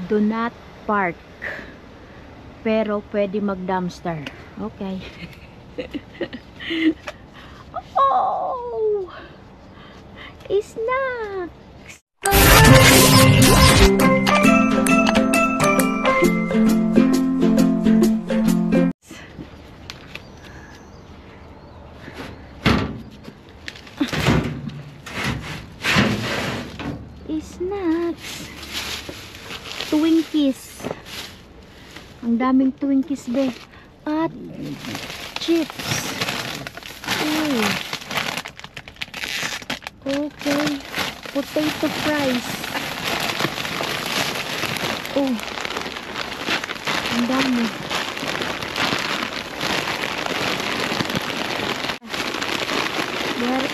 Do not park. Pero pwede mag-dumpster. Okay. Oh! Snacks! Snacks! Twinkies! Ang daming Twinkies, be. At chips. Uy. Okay. Potato fries. Oh. Ang dami. There.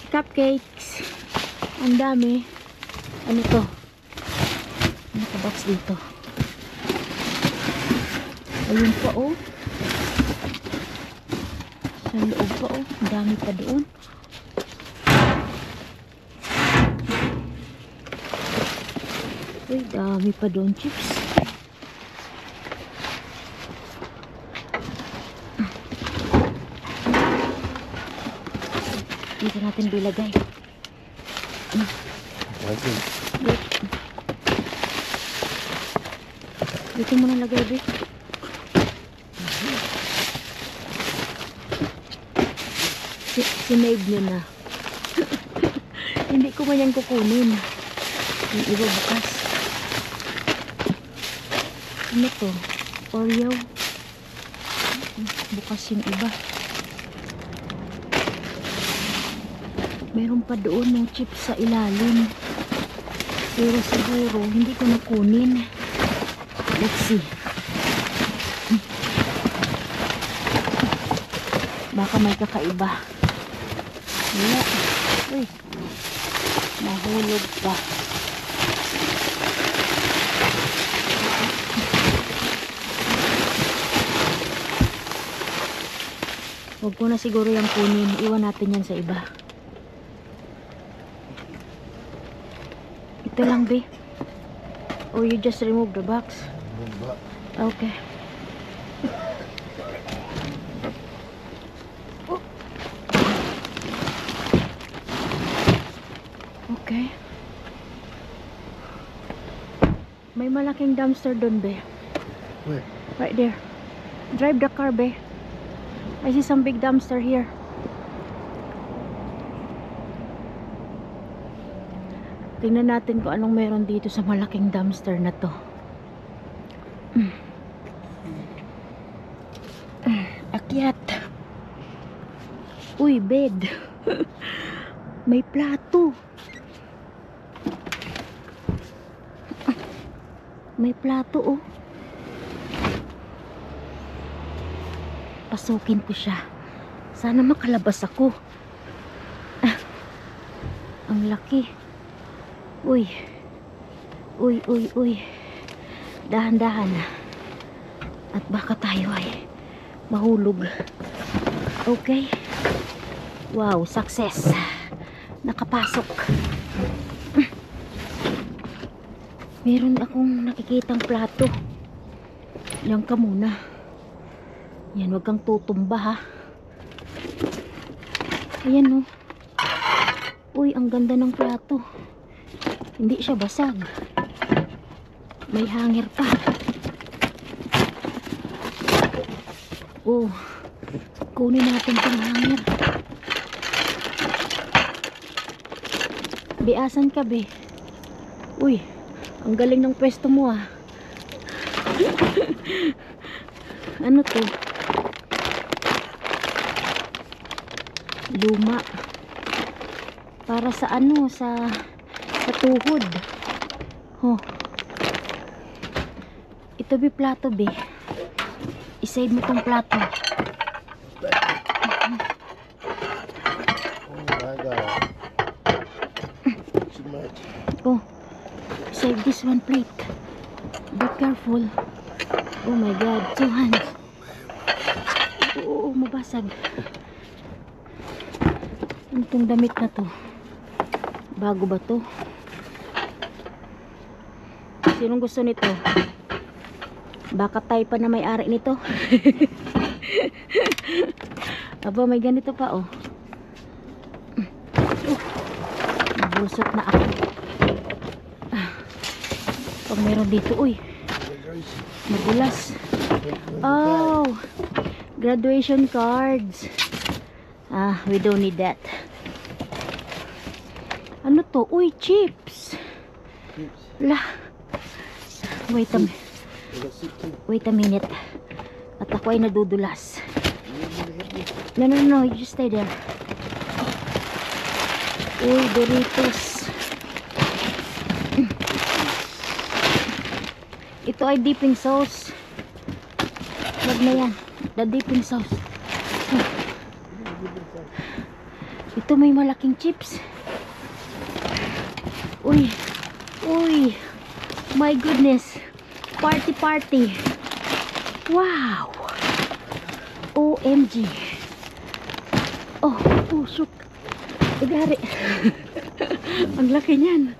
Cupcakes. Ang dami. Ano to? Nakabox dito. Ayun pa, oh. Sa loob pa, oh. Ang dami pa doon. Uy, dami pa doon, chips. Dito natin bilagay. Dito mo na lagay, be. Sinave nyo na. Hindi ko man yan kukunin. Yung iba bukas. Ano to? Oreo. Bukas yung iba. Meron pa doon ng chips sa ilalim. Pero siguro hindi ko nakunin. Let's see. Baka may kakaiba. Wala. Uy. Mahulog pa. Huwag ko na siguro yung kunin. Iwan natin yan sa iba. Ito lang, be. Or you just remove the box? Okay. Okay. May malaking dumpster doon, be. Where? Right there. Drive the car, be. I see some big dumpster here. Tingnan natin kung anong meron dito sa malaking dumpster na to. Akyat. Uy, bed. May plato. May plato, oh. Pasukin ko siya. Sana makalabas ako. Ang laki. Uy. Uy, uy, uy. Dahan-dahan. At baka tayo ay mahulog. Okay. Wow, success. Nakapasok. Meron akong nakikitang plato. Yan ka muna. Yan, wag kang tutumba, ha. Ayan, oh. Uy, ang ganda ng plato. Hindi siya basag. May hanger pa. Oh, kunin natin itong hanger. Biasan ka, be. Uy, ang galing ng pwesto mo, ah. Ano to? Luma. Para sa ano, sa tuhod. Oh. Ito, be, plato, be. I-save mo tong plato. Oh my God. Too much. Oh. Save this one plate. Be careful. Oh my God. 2 hands. Oo, mabasag. Ano tong damit na to? Bago ba to? Sinong gusto nito? Baka tayo pa na may-ari nito. Aba, may ganito pa, oh. Nabulsot na ako. Pag meron dito, uy. Magulas. Oh, graduation cards. We don't need that. Ano to? Uy, chips. Lah. Wait a minute. At ako ay nadudulas. No, you just stay there. Uy, Doritos. Ito ay dipping sauce. Wag na yan. The dipping sauce. Ito may malaking chips. Uy. My goodness. Party. Wow. OMG. Oh, shoot. Igari. Ang laki niyan.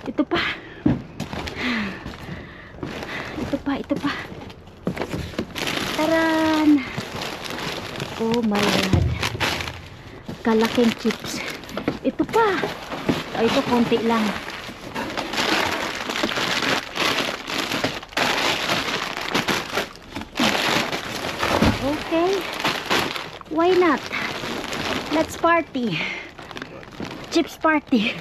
Ito pa. Taran. Oh my God. Kalaking chips. Ito pa. Ito konti lang. Okay. Why not? Let's party. Chips party.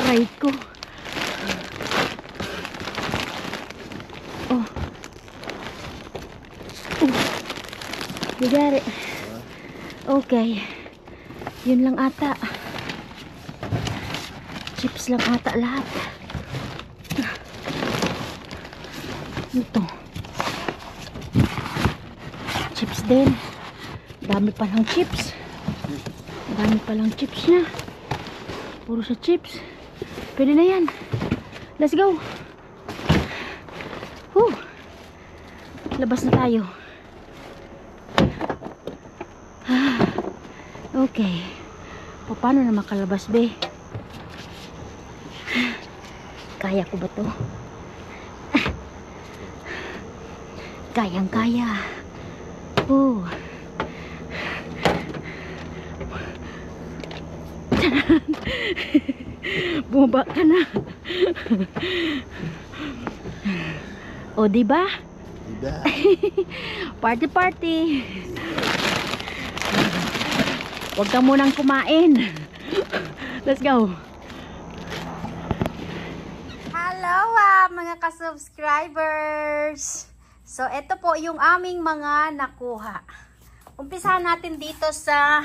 Aray ko. You got it. Okay. Yun lang ata. Chips lang ata lahat. Ito. Chips din. Dami palang chips. Dami palang chips niya. Puro sa chips. Pwede na yan. Let's go. Labas na tayo. Okay. Paano na makalabas, be? Kaya ko ba to? Kayang-kaya. Bumaba ka na. O, diba? Party. Huwag ka munang kumain. Let's go. Hello mga ka-subscribers. So ito po yung aming mga nakuha. Umpisahan natin dito sa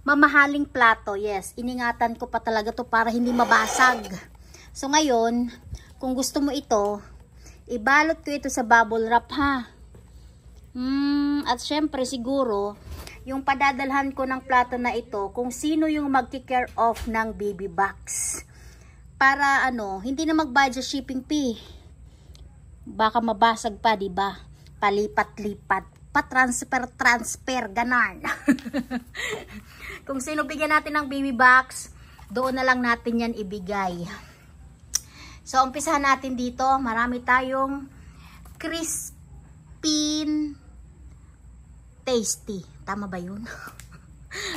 mamahaling plato. Yes, iningatan ko pa talaga to para hindi mabasag. So ngayon, kung gusto mo ito, ibalot ko ito sa bubble wrap ha. At syempre siguro yung padadalhan ko ng plato na ito, kung sino yung magki-care of ng baby box. Para hindi na magbayad sa shipping fee. Baka mabasag pa, diba? Palipat-lipat, pa-transfer, ganon. Kung sino bigyan natin ng baby box, doon na lang natin yan ibigay. So, umpisahan natin dito. Marami tayong crispy tasty. Tama ba yun?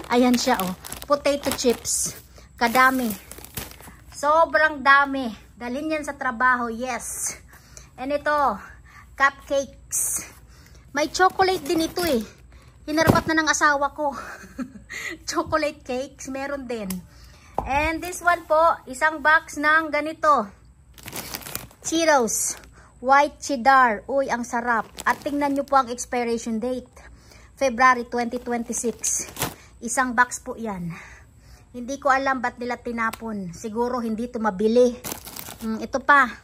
Ayan siya, oh. Potato chips. Kadami. Sobrang dami. Dalhin yan sa trabaho. Yes. And ito, cupcakes. May chocolate din ito eh. Hinarapat na ng asawa ko. Chocolate cakes. Meron din. And this one po, isang box ng ganito. Cheetos. White cheddar. Uy, ang sarap. At tingnan nyo po ang expiration date. February 2026. Isang box po yan. Hindi ko alam ba't nila tinapon. Siguro hindi ito mabili. Ito pa.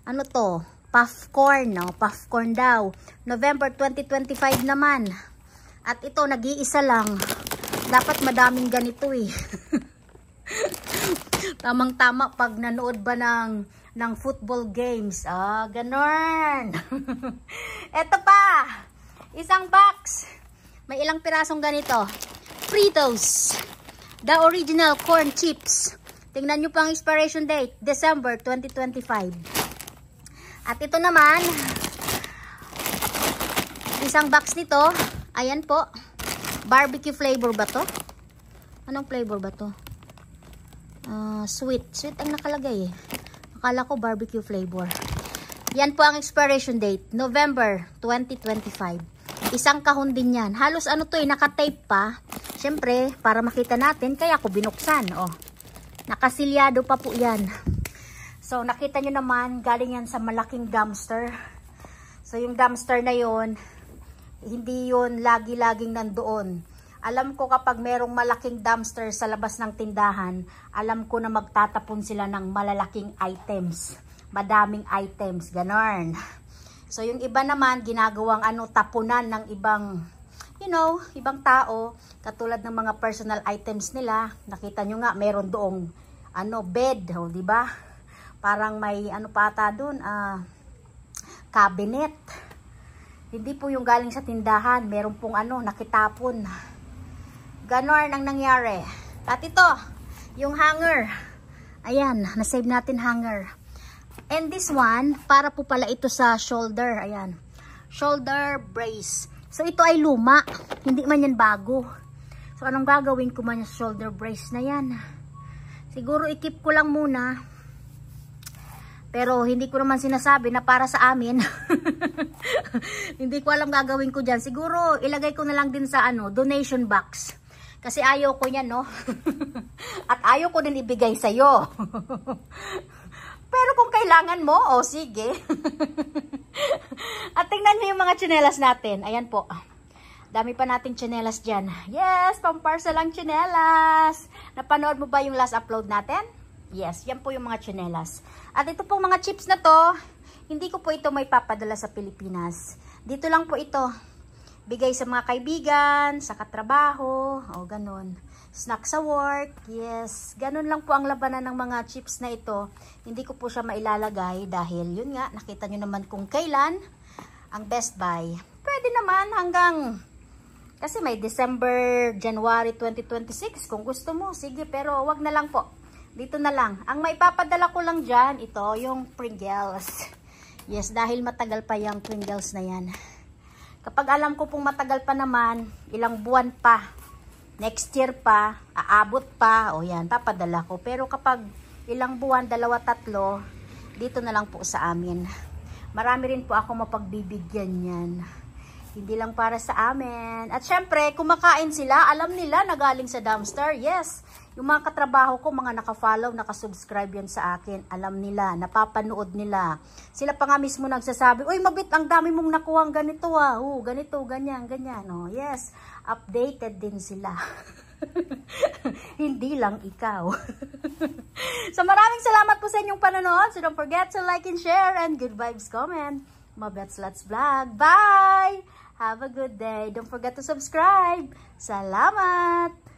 Ano to? Puffcorn. No? Puffcorn daw. November 2025 naman. At ito, nag-iisa lang. Dapat madaming ganito eh. Tamang-tama pag nanood ba ng football games. Ganon. Ito pa. Isang box. May ilang pirasong ganito. Fritos. The original corn chips. Tingnan nyo pa ang expiration date, December 2025. At ito naman, isang box nito, ayan po, barbecue flavor ba to? Anong flavor ba to? Sweet ang nakalagay eh. Akala ko barbecue flavor. Yan po ang expiration date, November 2025. Isang kahon din yan. Halos ano to eh, naka-tape pa. Siyempre, para makita natin, kaya ako binuksan. Oh, nakasilyado pa po yan. So, nakita nyo naman, galing yan sa malaking dumpster. So, yung dumpster na yon, hindi yon lagi-laging nandoon. Alam ko kapag merong malaking dumpster sa labas ng tindahan, alam ko na magtatapon sila ng malalaking items. Madaming items, ganon. So, yung iba naman, ginagawang tapunan ng ibang, ibang tao, katulad ng mga personal items nila. Nakita nyo nga, meron doong, bed, di ba? Parang may, pata doon, cabinet. Hindi po yung galing sa tindahan, meron pong nakitapon. Ganon ang nangyari. At ito, yung hanger. Ayan, nasave natin hanger. And this one, para po pala ito sa shoulder. Ayan, shoulder brace. So, ito ay luma. Hindi man yan bago. So, anong gagawin ko man sa shoulder brace na yan? Siguro, i-keep ko lang muna. Pero, hindi ko naman sinasabi na para sa amin. Hindi ko alam gagawin ko dyan. Siguro, ilagay ko na lang din sa donation box. Kasi ayaw ko yan, no? At ayaw ko din ibigay sa'yo. Pero kung kailangan mo, sige. At tingnan niyo yung mga tsinelas natin. Ayan po. Dami pa nating tsinelas dyan. Yes, pamparcel ang tsinelas. Napanood mo ba yung last upload natin? Yes, yan po yung mga tsinelas. At ito pong mga chips na to, hindi ko po ito may papadala sa Pilipinas. Dito lang po ito. Bigay sa mga kaibigan, sa katrabaho, o ganun. Snack sa work, yes. Ganun lang po ang labanan ng mga chips na ito. Hindi ko po siya mailalagay dahil yun nga, nakita nyo naman kung kailan ang Best Buy. Pwede naman hanggang, kasi may December, January 2026. Kung gusto mo, sige, pero wag na lang po. Dito na lang. Ang maipapadala ko lang dyan, ito, yung Pringles. Yes, dahil matagal pa yung Pringles na yan. Kapag alam ko pong matagal pa naman, ilang buwan pa, next year pa, aabot pa, o yan, papadala ko. Pero kapag ilang buwan, 2, 3, dito na lang po sa amin. Marami rin po ako mapagbibigyan yan. Hindi lang para sa amin. At syempre, kumakain sila, alam nila na galing sa dumpster. Yes, yung mga katrabaho ko, mga naka-follow, naka-subscribe yan sa akin. Alam nila, napapanood nila. Sila pa nga mismo nagsasabi, uy, mabit, ang dami mong nakuha ganito ah. Ganito, ganyan, ganyan. Oh, yes, updated din sila. Hindi lang ikaw. So, maraming salamat po sa inyong panonood. So, don't forget to like and share and good vibes comment. Mabets Let's Vlog. Bye! Have a good day. Don't forget to subscribe. Salamat!